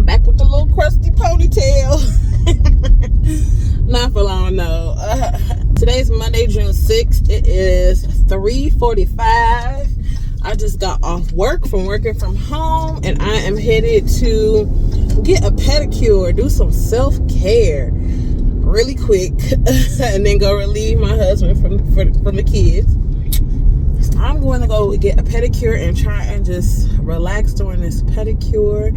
I'm back with the little crusty ponytail. Not for long, no. Today's Monday, June 6th. It is 3:45. I just got off work from working from home, and I am headed to get a pedicure, do some self-care really quick, and then go relieve my husband from the kids. So I'm going to go get a pedicure and try and just relax during this pedicure,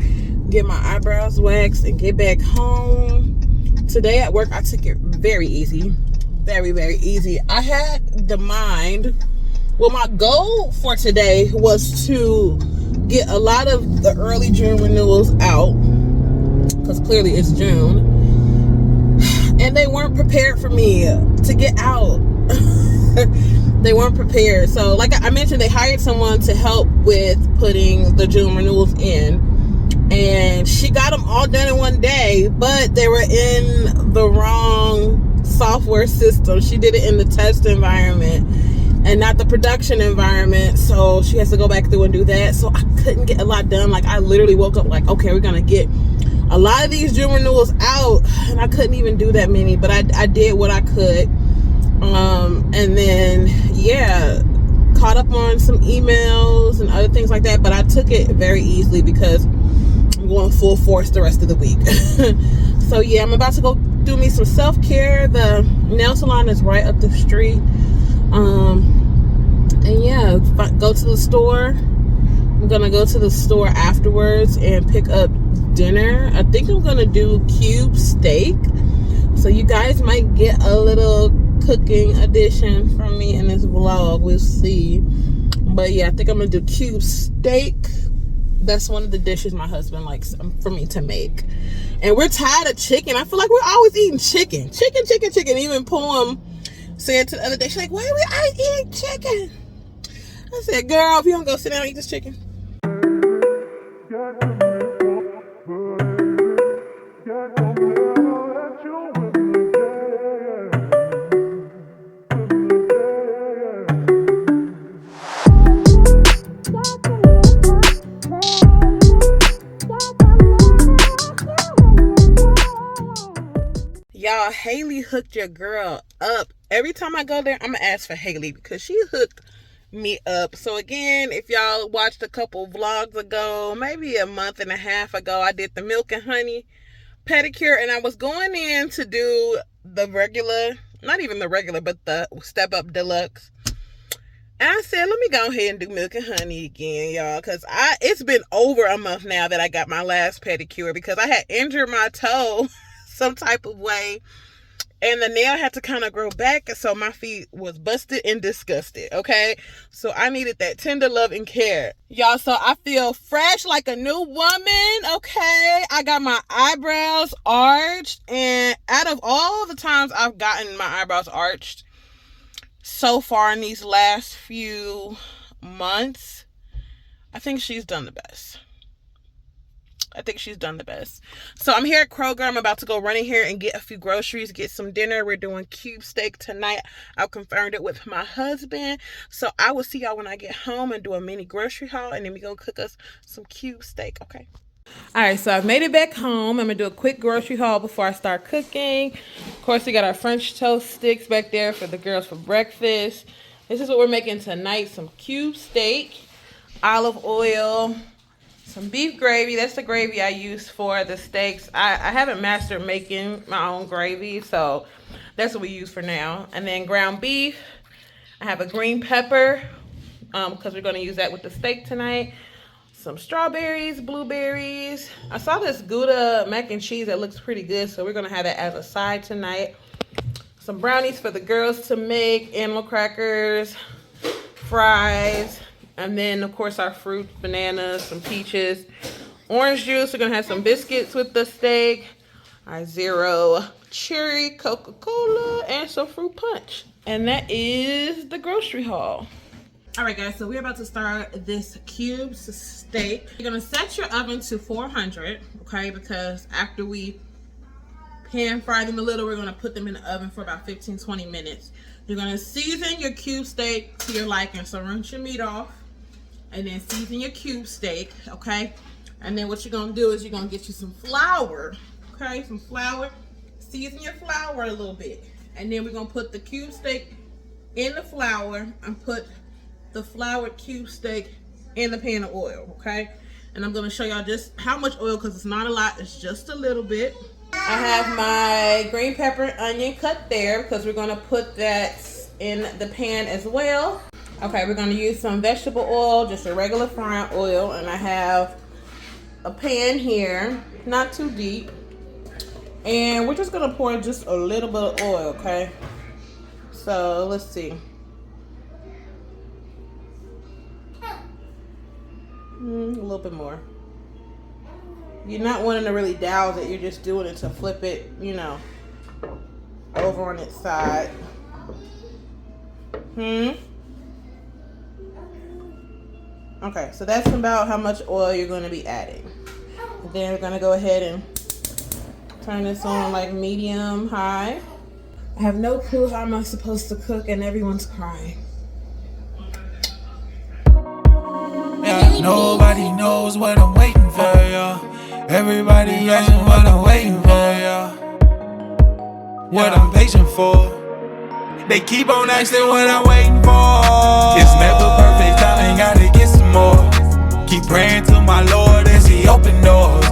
get my eyebrows waxed, and get back home. Today at work, I took it very easy. Very, very easy. I had the mind. Well, my goal for today was to get a lot of the early June renewals out, because clearly it's June. And they weren't prepared for me to get out. They weren't prepared. So like I mentioned, they hired someone to help with putting the June renewals in. And she got them all done in one day, but they were in the wrong software system. She did it in the test environment and not the production environment. So she has to go back through and do that. So I couldn't get a lot done. Like, I literally woke up like, okay, we're going to get a lot of these June renewals out. And I couldn't even do that many, but I did what I could. And then, yeah, caught up on some emails and other things like that. But I took it very easily because I'm going full force the rest of the week. So yeah, I'm about to go do me some self-care. The nail salon is right up the street. And yeah, go to the store. I'm gonna go to the store afterwards and pick up dinner. I think I'm gonna do cube steak. So you guys might get a little cooking edition from me in this vlog. We'll see. But yeah, I think I'm gonna do cube steak. That's one of the dishes my husband likes for me to make. And we're tired of chicken. I feel like we're always eating chicken. Chicken. Even Poem said to the other day, she's like, why are we always eating chicken? I said, girl, if you don't go sit down and eat this chicken. Y'all, Haley hooked your girl up. Every time I go there, I'm going to ask for Haley because she hooked me up. So again, if y'all watched a couple vlogs ago, maybe a month and a half ago, I did the milk and honey pedicure, and I was going in to do the regular, not even the regular, but the step up deluxe. And I said, let me go ahead and do milk and honey again, y'all, because it's been over a month now that I got my last pedicure because I had injured my toe some type of way, and the nail had to kind of grow back, so my feet was busted and disgusted. Okay, so I needed that tender love and care, y'all. So I feel fresh like a new woman. Okay, I got my eyebrows arched, and out of all the times I've gotten my eyebrows arched so far in these last few months, I think she's done the best. So I'm here at Kroger. I'm about to go running here and get a few groceries, get some dinner. We're doing cube steak tonight. I confirmed it with my husband. So I will see y'all when I get home and do a mini grocery haul, and then we go cook us some cube steak, okay? All right, so I've made it back home. I'm gonna do a quick grocery haul before I start cooking. Of course, we got our French toast sticks back there for the girls for breakfast. This is what we're making tonight: some cube steak, olive oil, some beef gravy. That's the gravy I use for the steaks. I haven't mastered making my own gravy, so that's what we use for now. And then ground beef. I have a green pepper because we're going to use that with the steak tonight. Some strawberries, blueberries. I saw this Gouda mac and cheese that looks pretty good, so we're going to have that as a side tonight. Some brownies for the girls to make, animal crackers, fries. And then, of course, our fruit, bananas, some peaches, orange juice. We're going to have some biscuits with the steak, our zero cherry Coca-Cola, and some fruit punch. And that is the grocery haul. All right, guys, so we're about to start this cube steak. You're going to set your oven to 400, okay, because after we pan fry them a little, we're going to put them in the oven for about 15-20 minutes. You're going to season your cube steak to your liking. So rinse your meat off and then season your cube steak, okay? And then what you're gonna do is you're gonna get you some flour, okay? Some flour. Season your flour a little bit. And then we're gonna put the cube steak in the flour and put the floured cube steak in the pan of oil, okay? And I'm gonna show y'all just how much oil, because it's not a lot, it's just a little bit. I have my green pepper and onion cut there because we're gonna put that in the pan as well. Okay, we're gonna use some vegetable oil, just a regular frying oil, and I have a pan here, not too deep. And we're just gonna pour just a little bit of oil, okay? So let's see. A little bit more. You're not wanting to really douse it, you're just doing it to flip it, you know, over on its side. Okay, so that's about how much oil you're going to be adding. And then we're going to go ahead and turn this on like medium high. I have no clue how I'm supposed to cook and everyone's crying. Yeah, nobody knows what I'm waiting for, yeah. Everybody asking what I'm waiting for, yeah. What I'm patient for. They keep on asking what I'm waiting for. It's never perfect, time gotta get some more. Keep praying to my Lord as he open doors.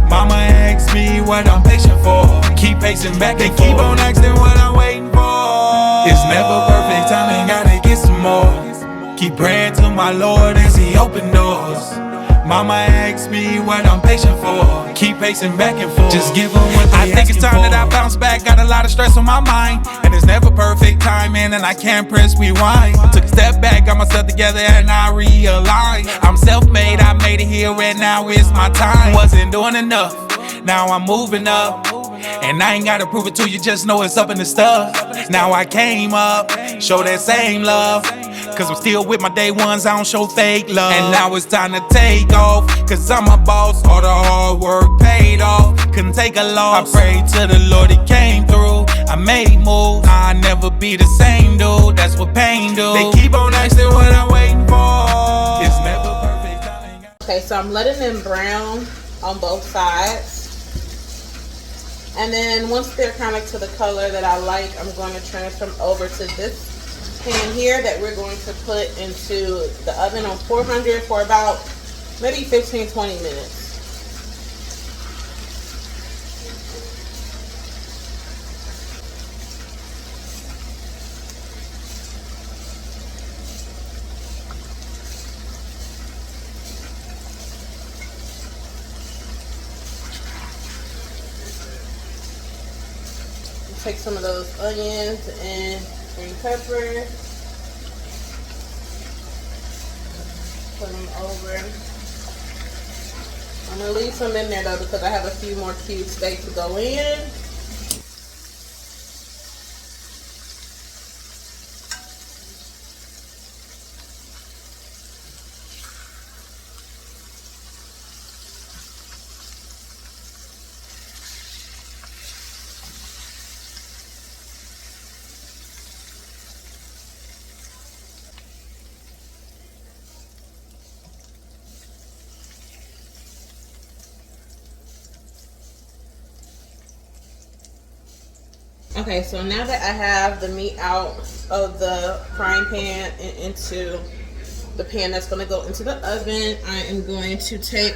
Mama asks me what I'm patient for. Keep pacing back, they keep on asking what I'm waiting for. It's never perfect, time gotta get some more. Keep praying to my Lord as he open doors. Mama asks me what I'm patient for. Keep pacing back and forth. Just give them what they I think it's time for. That I bounce back. Got a lot of stress on my mind, and it's never perfect timing, and I can't press rewind. Took a step back, got myself together, and I realigned. I'm self-made, I made it here, and now it's my time. Wasn't doing enough, now I'm moving up. And I ain't gotta prove it to you, just know it's up in the stuff. Now I came up, show that same love. Cause I'm still with my day ones, I don't show fake love. And now it's time to take off, cause I'm a boss, all the hard work paid off. Couldn't take a loss, I prayed to the Lord, he came through. I made moves, I'll never be the same dude, that's what pain do. They keep on asking what I'm waiting for. It's never perfect. Okay, so I'm letting them brown on both sides. And then once they're kind of to the color that I like, I'm going to transfer them over to this pan here that we're going to put into the oven on 400 for about maybe 15-20 minutes. Take some of those onions and green pepper, put them over. I'm gonna leave some in there though because I have a few more cube steak to go in. Okay, so now that I have the meat out of the frying pan and into the pan that's going to go into the oven, I am going to take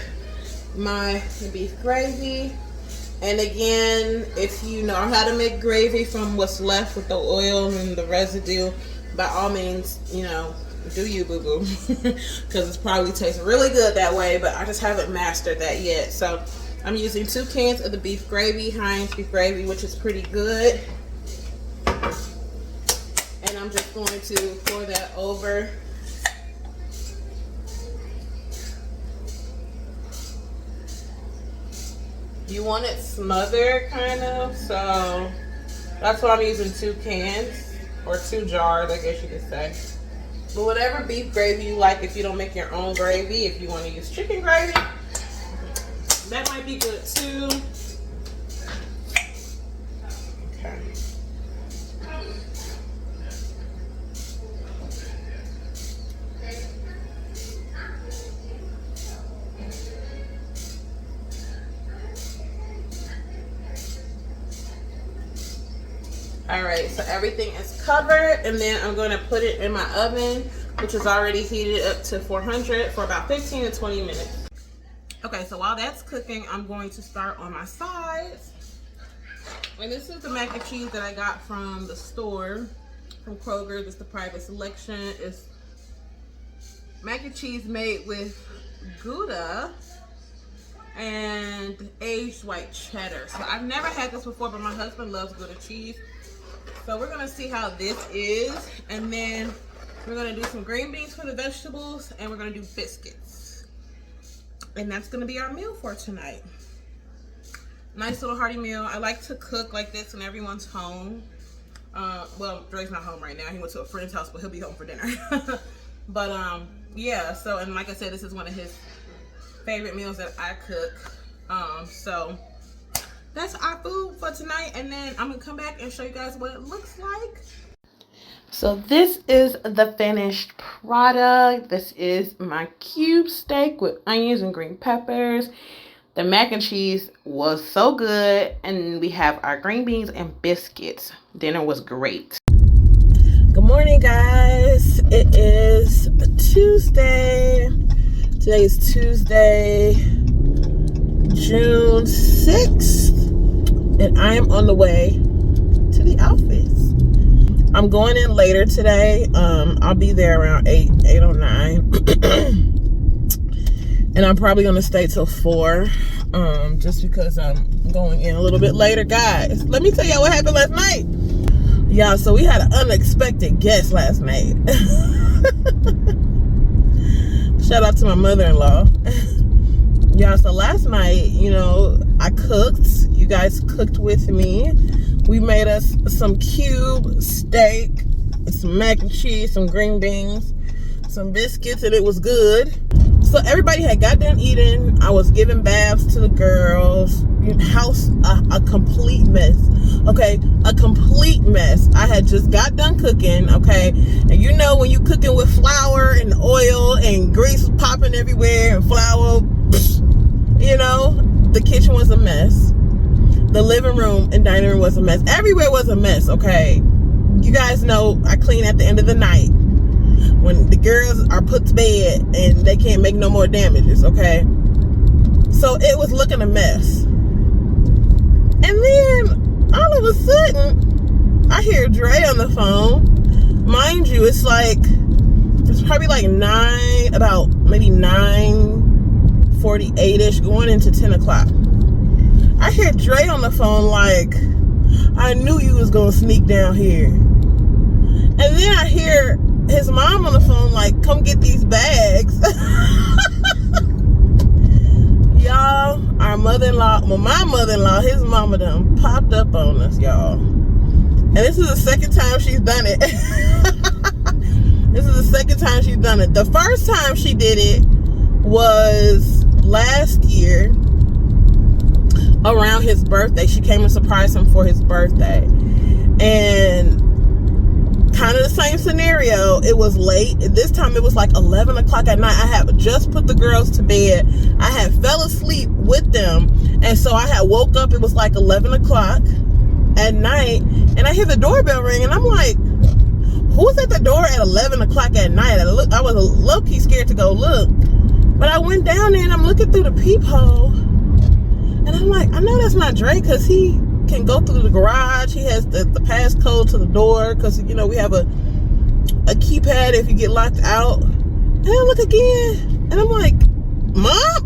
my beef gravy. And again, if you know how to make gravy from what's left with the oil and the residue, by all means, you know, do you, boo-boo. Because it probably tastes really good that way, but I just haven't mastered that yet. So I'm using 2 cans of the beef gravy, Heinz beef gravy, which is pretty good. And I'm just going to pour that over. You want it smothered, kind of, so that's why I'm using 2 cans, or 2 jars, I guess you could say. But whatever beef gravy you like, if you don't make your own gravy, if you want to use chicken gravy, that might be good too. Okay. All right, so everything is covered, and then I'm going to put it in my oven, which is already heated up to 400 for about 15 to 20 minutes. Okay, so while that's cooking, I'm going to start on my sides. And this is the mac and cheese that I got from the store, from Kroger. This is the private selection. It's mac and cheese made with Gouda and aged white cheddar. So I've never had this before, but my husband loves Gouda cheese. So we're gonna see how this is, and then we're gonna do some green beans for the vegetables, and we're gonna do biscuits. And that's gonna be our meal for tonight. Nice little hearty meal. I like to cook like this when everyone's home. Well, Dre's not home right now. He went to a friend's house, but he'll be home for dinner. But yeah, so, and like I said, this is one of his favorite meals that I cook. So that's our food for tonight, and then I'm gonna come back and show you guys what it looks like. So this is the finished product. This is my cube steak with onions and green peppers. The mac and cheese was so good, and we have our green beans and biscuits. Dinner was great. Good morning, guys. It is Tuesday. Today is Tuesday, June 6th, and I am on the way to the office. I'm going in later today. I'll be there around 8:09. And I'm probably going to stay till 4, just because I'm going in a little bit later. Guys, let me tell y'all what happened last night. Y'all, so we had an unexpected guest last night. Shout out to my mother-in-law. Y'all, so last night, you know, I cooked. You guys cooked with me. We made us some cube steak, some mac and cheese, some green beans, some biscuits, and it was good. So everybody had got done eating. I was giving baths to the girls. House, a complete mess. Okay, a complete mess. I had just got done cooking, okay? And you know when you cooking with flour and oil and grease popping everywhere and flour, you know, the kitchen was a mess. The living room and dining room was a mess. Everywhere was a mess, okay? You guys know I clean at the end of the night when the girls are put to bed and they can't make no more damages, okay? So it was looking a mess. And then all of a sudden, I hear Dre on the phone. Mind you, it's probably like 9:48ish, going into 10 o'clock. I hear Dre on the phone like, I knew you was gonna sneak down here. And then I hear his mom on the phone like, come get these bags. Y'all, our mother-in-law, well, my mother-in-law, his mama done popped up on us, y'all. And this is the second time she's done it. This is the second time she's done it. The first time she did it was last year around his birthday. She came and surprised him for his birthday. And kind of the same scenario. It was late. This time it was like 11 o'clock at night. I had just put the girls to bed. I had fell asleep with them. And so I had woke up. It was like 11 o'clock at night. And I hear the doorbell ring. And I'm like, who's at the door at 11 o'clock at night? I was low-key scared to go look. But I went down there and I'm looking through the peephole. And I'm like, I know that's not Dre, because he can go through the garage. He has the passcode to the door, because, you know, we have a keypad if you get locked out. And I look again, and I'm like, Mom?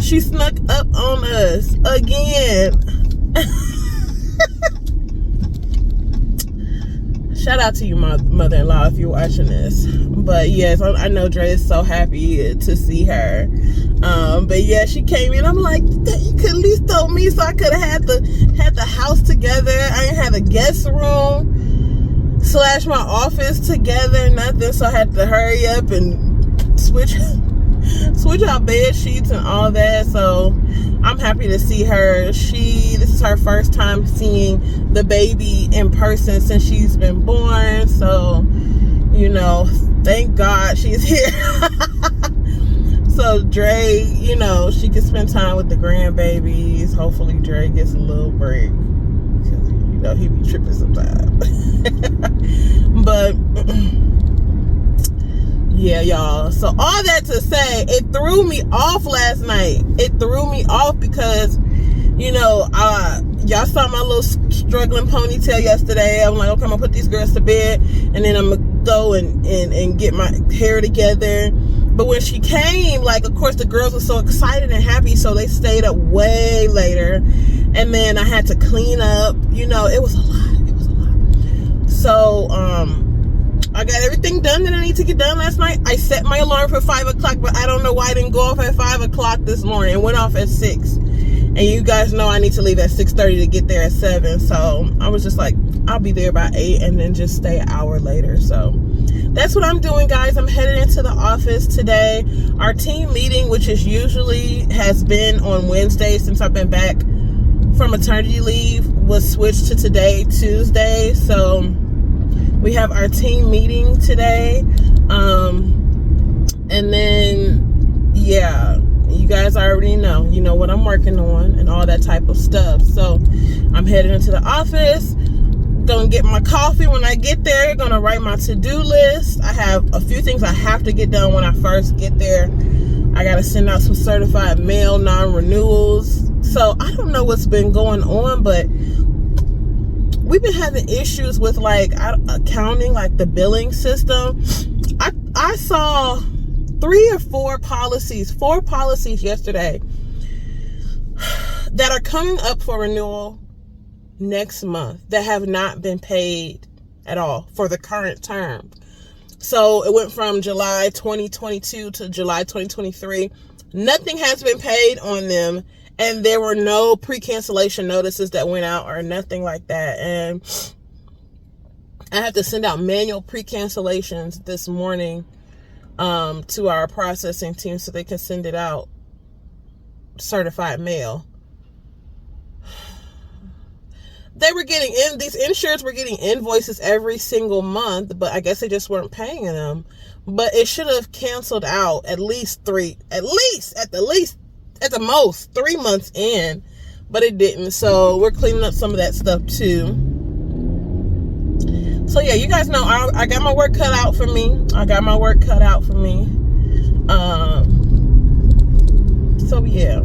She snuck up on us again. Shout out to you, mother-in-law, if you're watching this. But yes, I know Dre is so happy to see her. But yeah, she came in. I'm like, you could at least told me so I could have had the house together. I ain't had the guest room / my office together, nothing. So I had to hurry up and switch out bed sheets and all that. So I'm happy to see her. This is her first time seeing the baby in person since she's been born. So, you know, thank God she's here. So Dre, you know, she can spend time with the grandbabies. Hopefully Dre gets a little break, because, you know, he be tripping sometimes. But yeah, y'all. So all that to say, it threw me off last night. It threw me off because, you know, y'all saw my little struggling ponytail yesterday. I'm like, okay, I'm gonna put these girls to bed, and then I'm gonna go and get my hair together. But when she came, like, of course the girls were so excited and happy, so they stayed up way later. And then I had to clean up. You know, it was a lot. It was a lot. So I got everything done that I need to get done last night. I set my alarm for 5 o'clock, but I don't know why I didn't go off at 5 o'clock this morning. It went off at 6. And you guys know I need to leave at 6:30 to get there at 7. So I was just like, I'll be there by 8 and then just stay an hour later. So that's what I'm doing, guys. I'm headed into the office today. Our team meeting, which is usually has been on Wednesday since I've been back from maternity leave, was switched to today, Tuesday. So we have our team meeting today. And then, yeah, you guys already know, you know what I'm working on and all that type of stuff. So I'm headed into the office. Gonna get my coffee when I get there. Gonna write my to-do list. I have a few things I have to get done when I first get there. I gotta send out some certified mail, non-renewals. So I don't know what's been going on, but we've been having issues with like accounting, like the billing system. I saw 4 policies yesterday that are coming up for renewal next month that have not been paid at all for the current term. So it went from July 2022 to July 2023. Nothing has been paid on them, and there were no pre-cancellation notices that went out or nothing like that. And I have to send out manual pre-cancellations this morning to our processing team so they can send it out certified mail. They were getting these insurers were getting invoices every single month, but I guess they just weren't paying them. But it should have canceled out at the most 3 months in, but it didn't. So we're cleaning up some of that stuff too. So yeah, you guys know I got my work cut out for me. So yeah.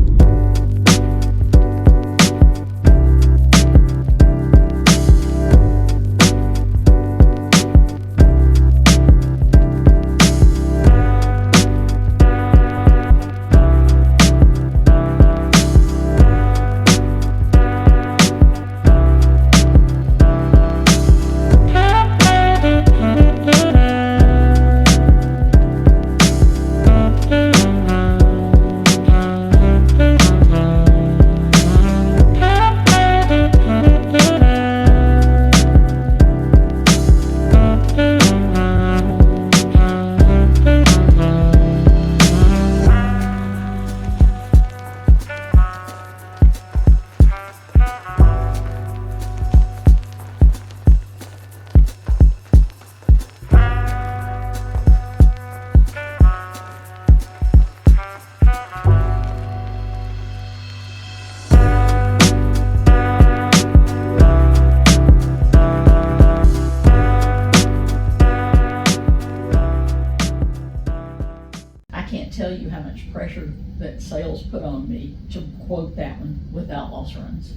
Tell you how much pressure that sales put on me to quote that one without loss runs.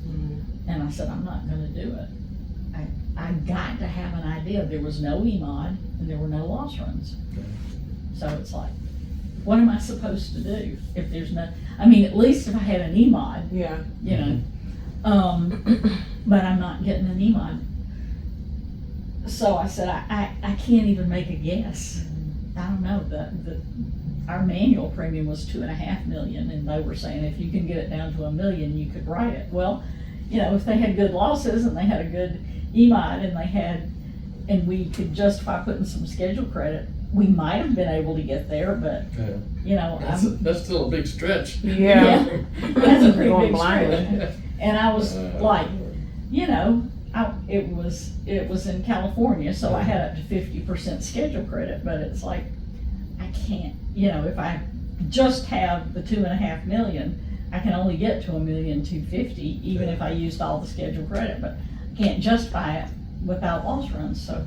And I said, I'm not going to do it. I got to have an idea. There was no EMOD and there were no loss runs. So it's like, what am I supposed to do if there's no, I mean, at least if I had an EMOD, Yeah. you know, but I'm not getting an EMOD. So I said, I can't even make a guess. I don't know, our manual premium was $2.5 million, and they were saying if you can get it down to $1 million, you could write it. Well, you know, if they had good losses and they had a good EMOD and we could justify putting some schedule credit, we might have been able to get there, but you know, that's still a big stretch. Yeah. That's a pretty big stretch. And I was like, you know, it was in California, so I had up to 50% schedule credit, but it's like, I can't, you know, if I just have the $2.5 million, I can only get to $1,250,000, even if I used all the schedule credit, but I can't justify it without loss runs, so.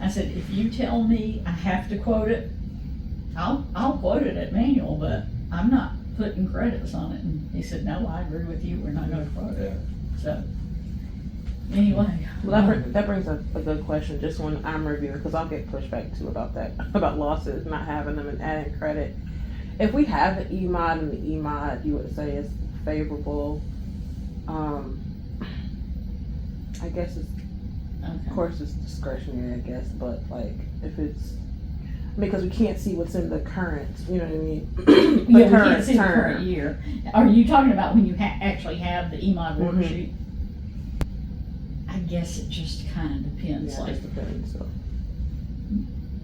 I said, if you tell me I have to quote it, I'll quote it at manual, but I'm not putting credits on it. And he said, no, I agree with you, we're not gonna quote it. So, anyway. Well, that brings up a good question, just when I'm reviewing, because I'll get pushback too about that, about losses, not having them and adding credit. If we have an EMOD and the EMOD, you would say is favorable, I guess it's, of course it's discretionary, I guess, but like, if it's, because we can't see what's in the current, you know what I mean? Yeah, we can't see the current year. Are you talking about when you actually have the EMOD worksheet? I guess it just kind of depends. Yeah, it just depends, so.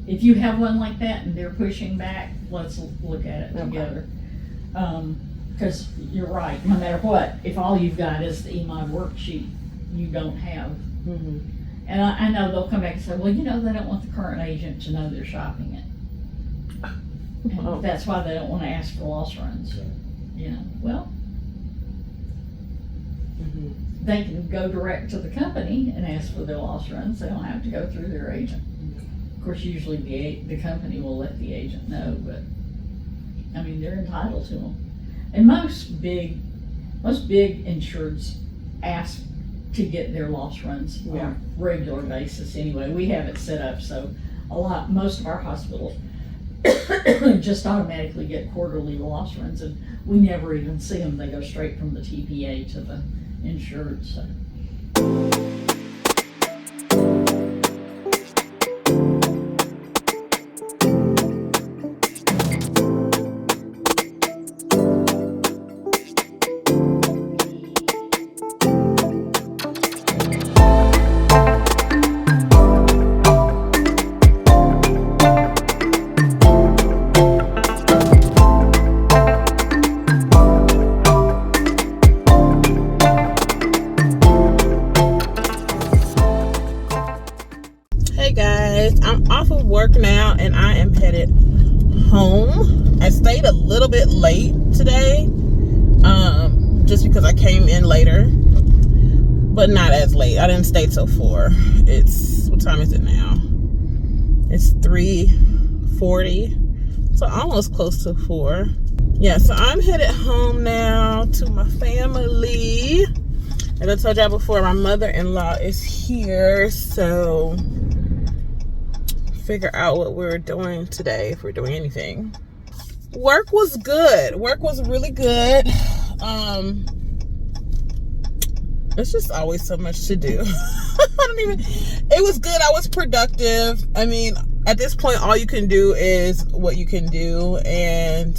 If you have one like that and they're pushing back, let's look at it together. Because you're right, no matter what, if all you've got is the EMOD worksheet, you don't have. And I know they'll come back and say, well, you know, they don't want the current agent to know they're shopping it. And that's why they don't want to ask for loss runs. You know, well, they can go direct to the company and ask for their loss runs. They don't have to go through their agent. Of course, usually the company will let the agent know, but I mean, they're entitled to them. And most big insureds ask to get their loss runs on a regular basis anyway. We have it set up so most of our hospitals just automatically get quarterly loss runs, and we never even see them. They go straight from the TPA to the insured. So. Now, and I am headed home. I stayed a little bit late today, just because I came in later, but not as late. I didn't stay till 4. What time is it now? It's 3:40, so almost close to 4. Yeah, so I'm headed home now to my family. As I told y'all before, my mother-in-law is here, so figure out what we're doing today, if we're doing anything. Work was good. Work was really good. It's just always so much to do. It was good. I was productive. I mean, at this point, all you can do is what you can do. And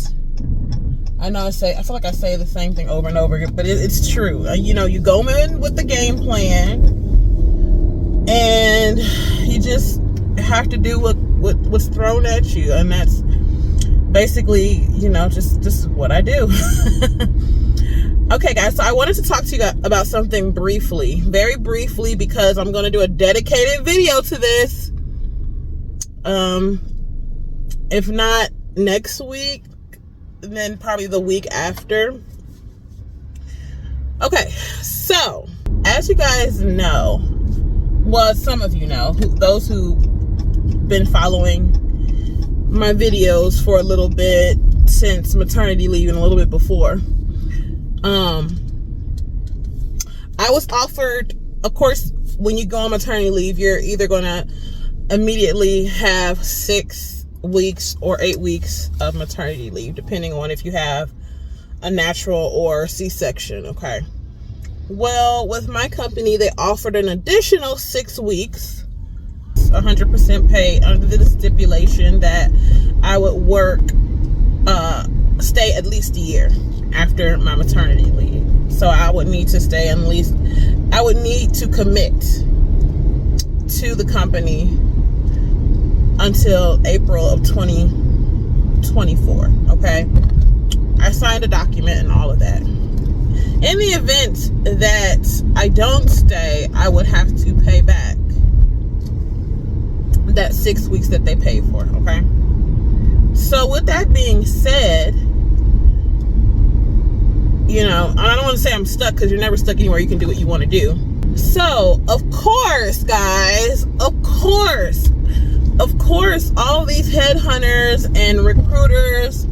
I feel like I say the same thing over and over again, but it's true. You know, you go in with the game plan and you just have to do what's thrown at you, and that's basically, you know, just what I do. Okay, guys, so I wanted to talk to you about something very briefly, because I'm going to do a dedicated video to this. If not next week, then probably the week after. Okay, so as you guys know, well, some of you know, those who been following my videos for a little bit since maternity leave and a little bit before, I was offered, of course, when you go on maternity leave, you're either going to immediately have 6 weeks or 8 weeks of maternity leave, depending on if you have a natural or C-section. Okay, well, with my company, they offered an additional 6 weeks, 100% pay, under the stipulation that I would stay at least a year after my maternity leave. So I would need to stay I would need to commit to the company until April of 2024. Okay, I signed a document and all of that. In the event that I don't stay, I would have to pay back that 6 weeks that they paid for. Okay, so with that being said, you know, I don't want to say I'm stuck, because you're never stuck anywhere. You can do what you want to do. So, of course, guys, of course, all these headhunters and recruiters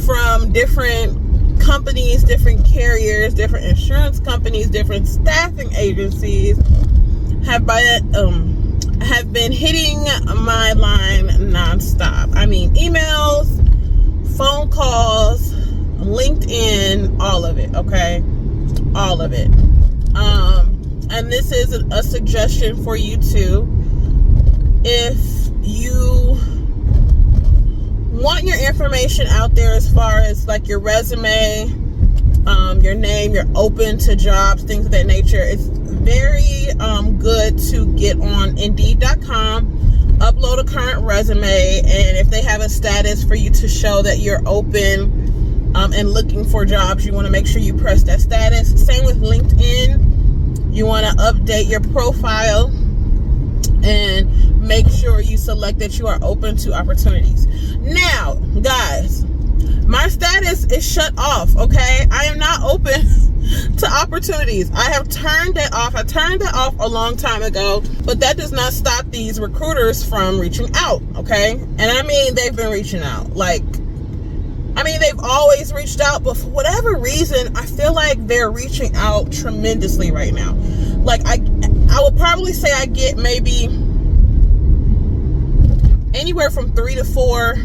from different companies, different carriers, different insurance companies, different staffing agencies have been hitting my line nonstop. I mean, emails, phone calls, LinkedIn, all of it, okay? All of it. And this is a suggestion for you too. If you want your information out there as far as like your resume, your name, you're open to jobs, things of that nature, it's very good to get on Indeed.com, upload a current resume, and if they have a status for you to show that you're open and looking for jobs, you want to make sure you press that status. Same with LinkedIn. You want to update your profile and make sure you select that you are open to opportunities. Now, guys, my status is shut off, okay? I am not open to opportunities. I have turned that off. I turned that off a long time ago, but that does not stop these recruiters from reaching out, okay? And I mean, they've been reaching out. They've always reached out, but for whatever reason, I feel like they're reaching out tremendously right now. Like, I would probably say I get maybe anywhere from 3 to 4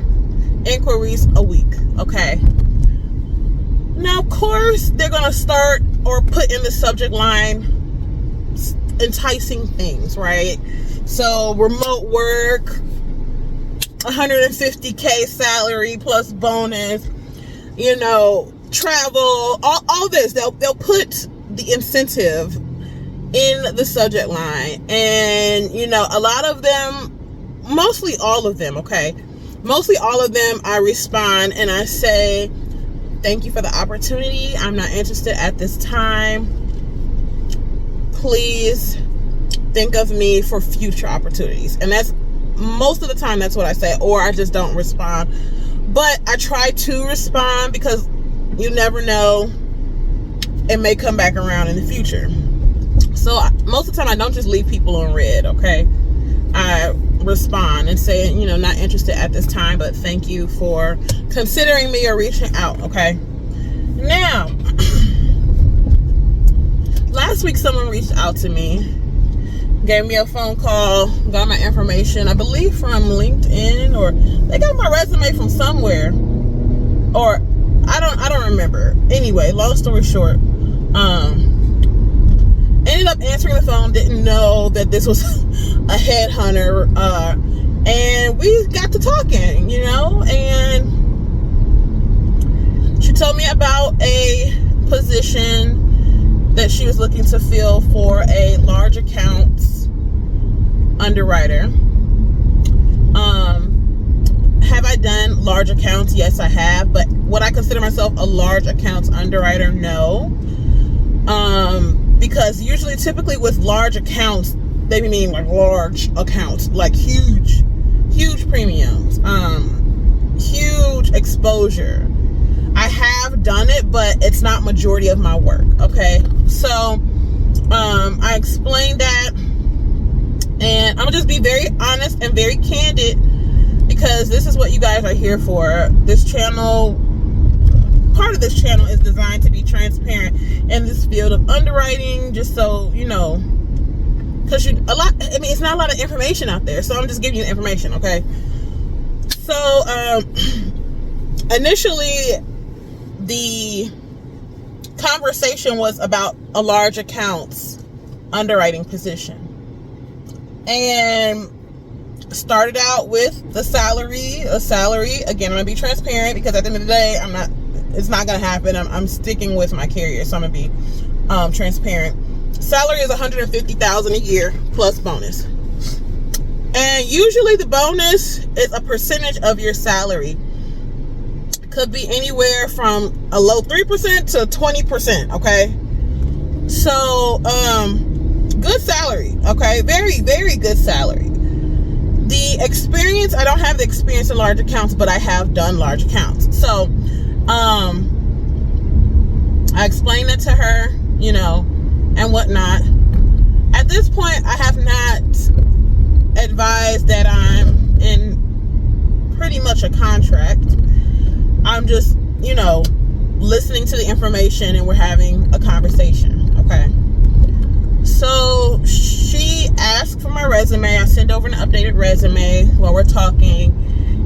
inquiries a week, okay? Now, of course, they're going to start or put in the subject line enticing things, right? So, remote work, 150K salary plus bonus, travel, all this. They'll put the incentive in the subject line. And, a lot of them, mostly all of them, okay? Mostly all of them, I respond and I say, thank you for the opportunity. I'm not interested at this time. Please think of me for future opportunities. And that's most of the time, that's what I say, or I just don't respond. But I try to respond because you never know, it may come back around in the future. So most of the time, I don't just leave people on red, okay? I respond and say, not interested at this time, but thank you for considering me or reaching out, okay? Now, last week someone reached out to me, gave me a phone call, got my information, I believe from LinkedIn, or they got my resume from somewhere, or I don't remember. Anyway, long story short, ended up answering the phone, didn't know that this was a headhunter, and we got to talking, and she told me about a position that she was looking to fill for a large accounts underwriter. Have I done large accounts? Yes, I have. But would I consider myself a large accounts underwriter? No. Because typically with large accounts, they mean like large accounts, like huge premiums, huge exposure. I have done it, but it's not majority of my work, okay? So, I explained that, and I'm gonna just be very honest and very candid, because this is what you guys are here for. This channel, part of this channel is designed to be transparent in this field of underwriting, just so, because it's not a lot of information out there, so I'm just giving you information, okay? So, initially, the conversation was about a large accounts underwriting position, and started out with the salary. Again, I'm gonna be transparent, because at the end of the day, it's not gonna happen. I'm sticking with my carrier, so I'm gonna be transparent. Salary is $150,000 a year plus bonus, and usually the bonus is a percentage of your salary. Could be anywhere from a low 3% to 20%, okay? So, good salary, okay? Very, very good salary. The experience, I don't have the experience in large accounts, but I have done large accounts. So, I explained it to her, and whatnot. At this point, I have not advised that I'm in pretty much a contract. I'm just, listening to the information and we're having a conversation, okay? So she asked for my resume. I send over an updated resume while we're talking,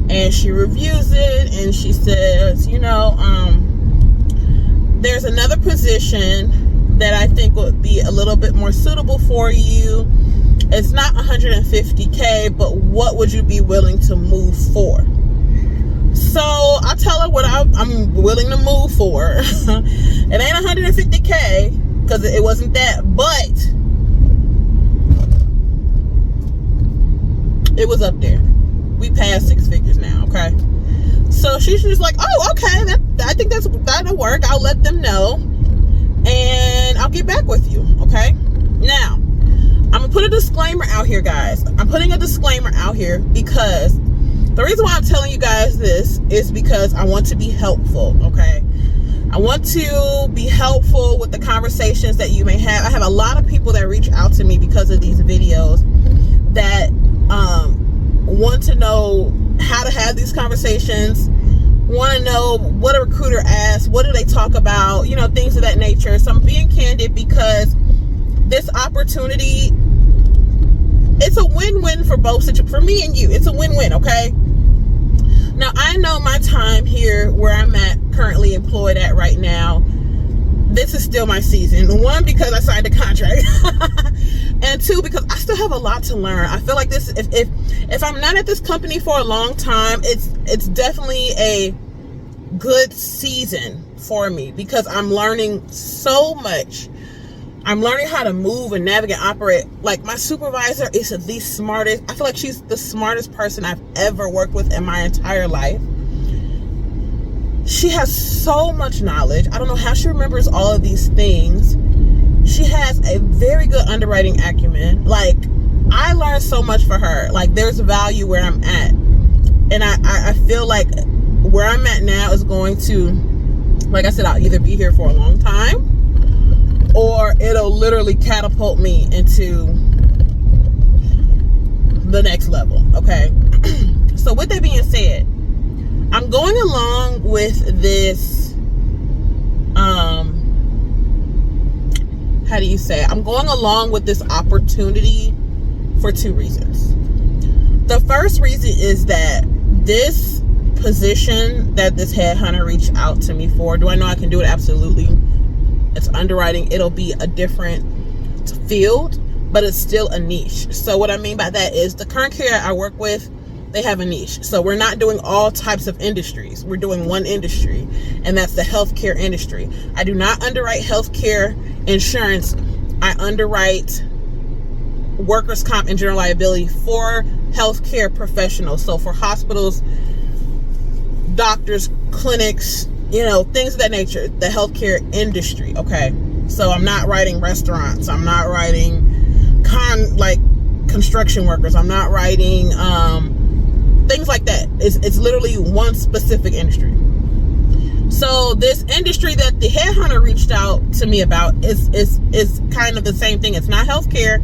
and she reviews it, and she says, there's another position that I think would be a little bit more suitable for you. It's not 150K, but what would you be willing to move for? So I tell her what I'm willing to move for. It ain't 150K because it wasn't that, but it was up there. We passed 6 figures now, okay? So she's just like, oh, okay, I think that'll work. I'll let them know, and I'll get back with you, okay? Now, I'm gonna put a disclaimer out here, guys. I'm putting a disclaimer out here because the reason why I'm telling you guys this is because I want to be helpful, okay? I want to be helpful with the conversations that you may have. I have a lot of people that reach out to me because of these videos that want to know how to have these conversations, want to know what a recruiter asks, what do they talk about, things of that nature. So I'm being candid because this opportunity, it's a win-win for both, for me and you. It's a win-win, okay? Now, I know my time here where I'm at, currently employed at right now, this is still my season. 1, because I signed a contract. And 2, because I still have a lot to learn. I feel like this, if I'm not at this company for a long time, it's definitely a good season for me because I'm learning so much. I'm learning how to move and navigate, operate. Like, my supervisor is the smartest. I feel like she's the smartest person I've ever worked with in my entire life. She has so much knowledge. I don't know how she remembers all of these things. She has a very good underwriting acumen. Like, I learned so much for her. Like, there's value where I'm at. And I feel like where I'm at now is going to, like I said, I'll either be here for a long time or it'll literally catapult me into the next level, okay? So with that being said, I'm going along with this, how do you say it? I'm going along with this opportunity for 2 reasons. The first reason is that this position that this headhunter reached out to me for, do I know I can do it? Absolutely. It's underwriting. It'll be a different field, but it's still a niche. So what I mean by that is the current carrier I work with, they have a niche. So we're not doing all types of industries. We're doing one industry, and that's the healthcare industry. I do not underwrite healthcare insurance. I underwrite workers' comp and general liability for healthcare professionals. So for hospitals, doctors, clinics, things of that nature, the healthcare industry, okay? So I'm not writing restaurants. I'm not writing construction workers. I'm not writing things like that. It's literally one specific industry. So this industry that the headhunter reached out to me about is kind of the same thing. It's not healthcare.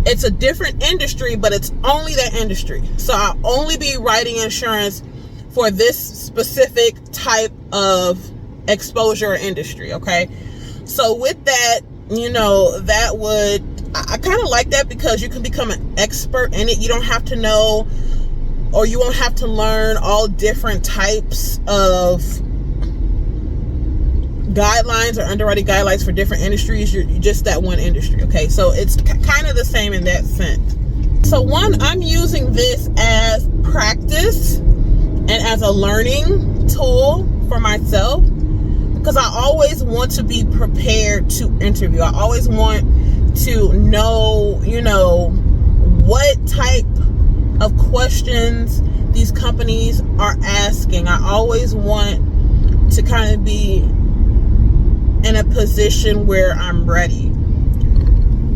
It's a different industry, but it's only that industry. So I'll only be writing insurance for this specific type of exposure or industry, okay? So with that, I kind of like that because you can become an expert in it. You don't have to know, or you won't have to learn all different types of guidelines or underwriting guidelines for different industries. You're just that one industry, okay? So it's kind of the same in that sense. So 1, I'm using this as practice and as a learning tool for myself because I always want to be prepared to interview. I always want to know, what type of questions these companies are asking. I always want to kind of be in a position where I'm ready.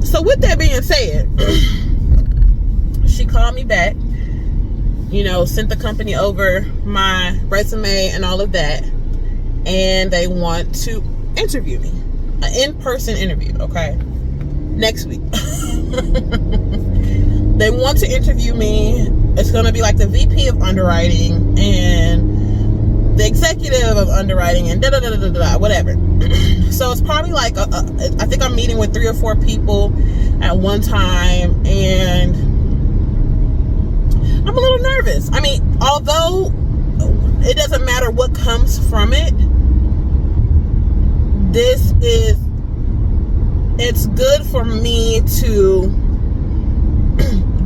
So with that being said, she called me back, sent the company over my resume and all of that, and they want to interview me, an in-person interview, okay, next week. They want to interview me. It's going to be like the VP of underwriting and the executive of underwriting and whatever. So it's probably like I think I'm meeting with 3 or 4 people at one time, and I'm a little nervous. I mean, although it doesn't matter what comes from it, it's good for me to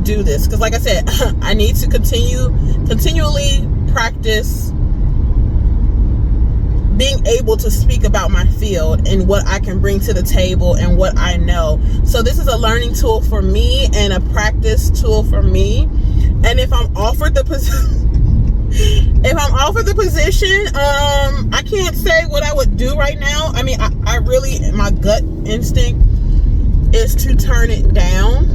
do this, because like I said, I need to continually practice being able to speak about my field and what I can bring to the table and what I know. So this is a learning tool for me and a practice tool for me. And if I'm offered the position, I can't say what I would do right now. I mean, I really, my gut instinct is to turn it down.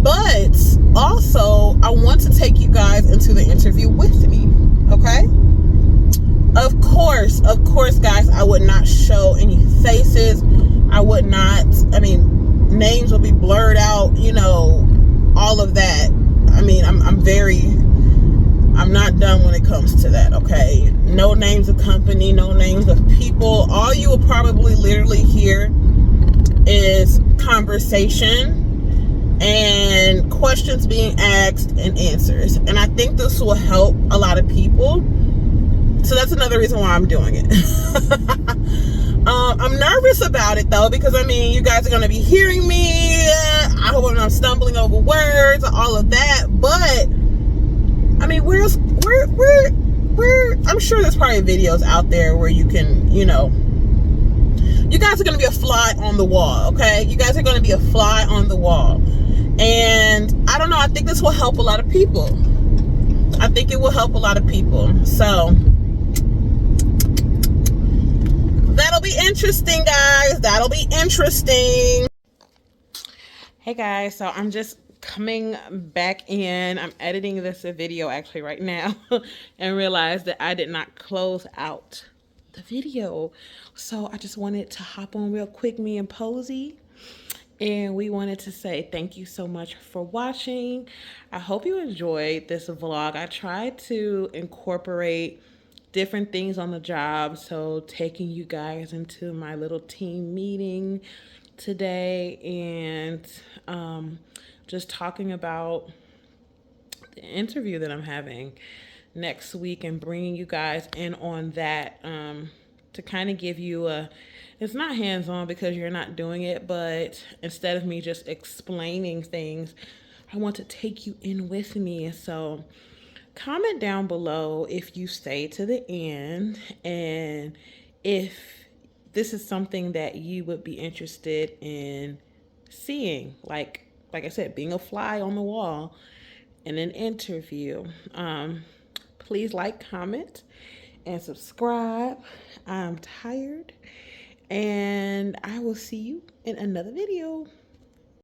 But also, I want to take you guys into the interview with me, okay? Of course, guys, I would not show any faces. I would not, I mean, names will be blurred out, you know, all of that. I mean, I'm not done when it comes to that, okay? No names of company, no names of people. All you will probably literally hear is conversation and questions being asked and answers. And I think this will help a lot of people. So that's another reason why I'm doing it. I'm nervous about it though, because I mean, you guys are going to be hearing me. I hope I'm not stumbling over words, all of that. But I mean, I'm sure there's probably videos out there where you can, you know, you guys are going to be a fly on the wall, okay? You guys are going to be a fly on the wall. And I don't know, I think this will help a lot of people. I think it will help a lot of people. So that'll be interesting, guys. That'll be interesting. Hey guys, so I'm just coming back in. I'm editing this video actually right now and realized that I did not close out the video. So I just wanted to hop on real quick, me and Posey. And we wanted to say thank you so much for watching. I hope you enjoyed this vlog. I tried to incorporate different things on the job. So taking you guys into my little team meeting today and just talking about the interview that I'm having next week and bringing you guys in on that to kind of give you it's not hands-on because you're not doing it, but instead of me just explaining things, I want to take you in with me. So comment down below if you stay to the end and if this is something that you would be interested in seeing, like I said, being a fly on the wall in an interview. Please like, comment, and subscribe. I'm tired, and I will see you in another video.